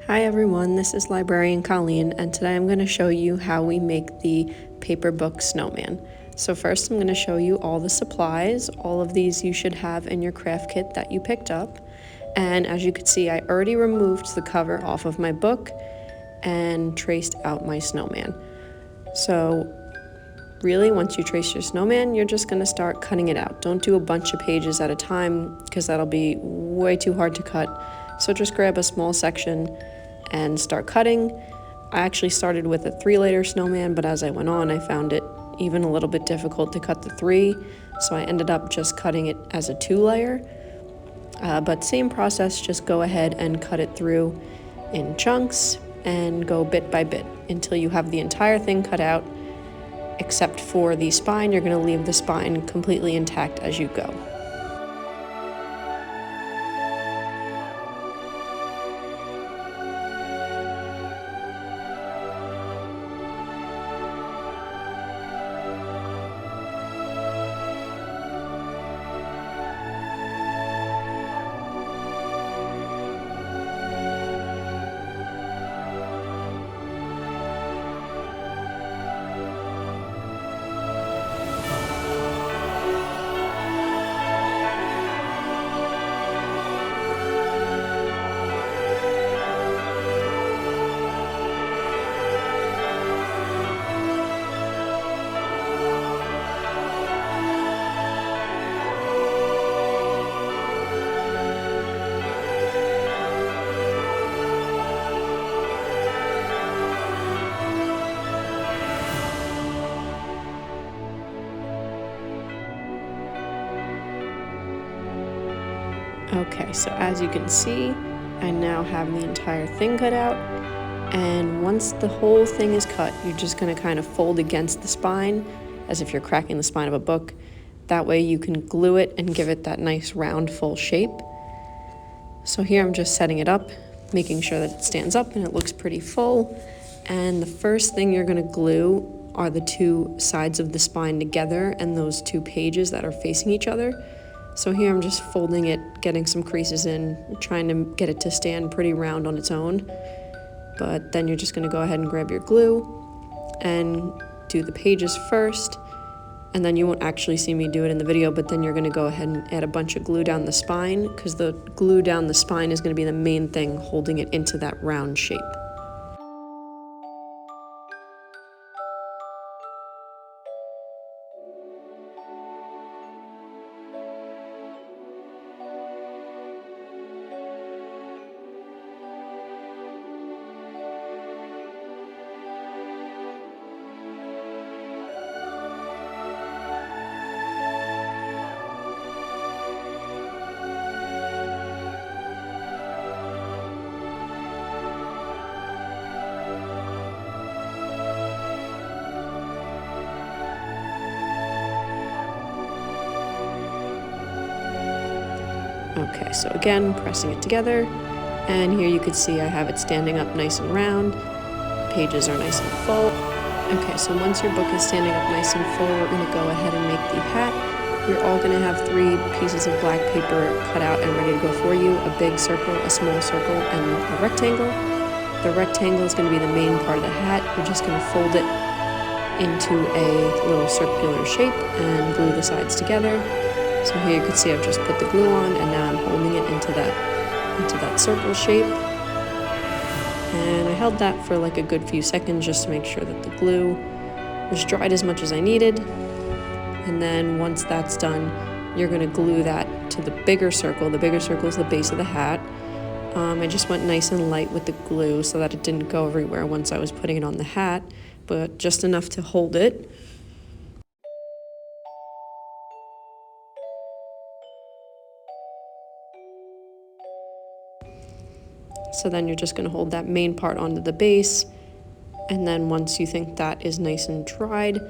Hi everyone, this is Librarian Colleen, and today I'm going to show you how we make the paper book snowman. So first I'm going to show you all the supplies. All of these you should have in your craft kit that you picked up. And as you can see, I already removed the cover off of my book and traced out my snowman. So really, once you trace your snowman, you're just going to start cutting it out. Don't do a bunch of pages at a time because that'll be way too hard to cut. So just grab a small section and start cutting. I actually started with a 3-layer snowman, but as I went on, I found it even a little bit difficult to cut the 3, so I ended up just cutting it as a 2-layer. But same process, just go ahead and cut it through in chunks and go bit by bit until you have the entire thing cut out. Except for the spine, you're going to leave the spine completely intact as you go. Okay, so as you can see, I now have the entire thing cut out, and once the whole thing is cut, you're just going to kind of fold against the spine as if you're cracking the spine of a book. That way you can glue it and give it that nice round full shape. So here I'm just setting it up, making sure that it stands up and it looks pretty full. And the first thing you're going to glue are the two sides of the spine together and those two pages that are facing each other. So here I'm just folding it, getting some creases in, trying to get it to stand pretty round on its own. But then you're just going to go ahead and grab your glue and do the pages first. And then you won't actually see me do it in the video, but then you're going to go ahead and add a bunch of glue down the spine, because the glue down the spine is going to be the main thing holding it into that round shape. Okay, so again, pressing it together, and here you can see I have it standing up nice and round. Pages are nice and full. Okay, so once your book is standing up nice and full, we're going to go ahead and make the hat. You're all going to have 3 pieces of black paper cut out and ready to go for you: a big circle, a small circle, and a rectangle. The rectangle is going to be the main part of the hat. You're just going to fold it into a little circular shape and glue the sides together. So here you can see I've just put the glue on, and now I'm holding it into that circle shape. And I held that for like a good few seconds just to make sure that the glue was dried as much as I needed. And then once that's done, you're going to glue that to the bigger circle. The bigger circle is the base of the hat. I just went nice and light with the glue so that it didn't go everywhere once I was putting it on the hat, but just enough to hold it. So then you're just going to hold that main part onto the base, and then once you think that is nice and dried,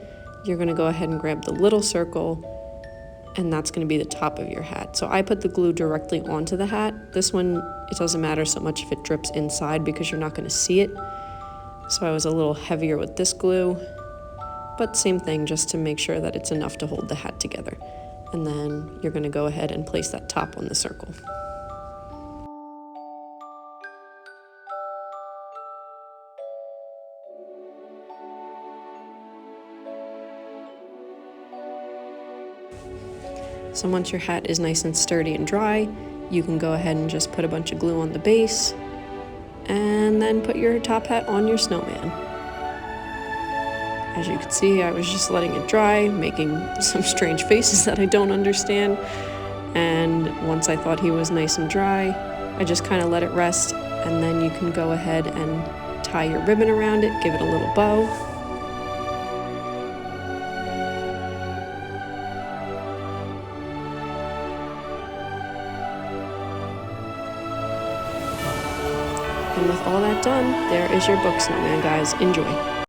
you're going to go ahead and grab the little circle, and that's going to be the top of your hat. So I put the glue directly onto the hat. This one, it doesn't matter so much if it drips inside because you're not going to see it. So I was a little heavier with this glue, but same thing, just to make sure that it's enough to hold the hat together. And then you're going to go ahead and place that top on the circle. So once your hat is nice and sturdy and dry, you can go ahead and just put a bunch of glue on the base and then put your top hat on your snowman. As you can see, I was just letting it dry, making some strange faces that I don't understand. And once I thought he was nice and dry, I just kind of let it rest, and then you can go ahead and tie your ribbon around it, give it a little bow. And with all that done, there is your book, Snowman, guys. Enjoy.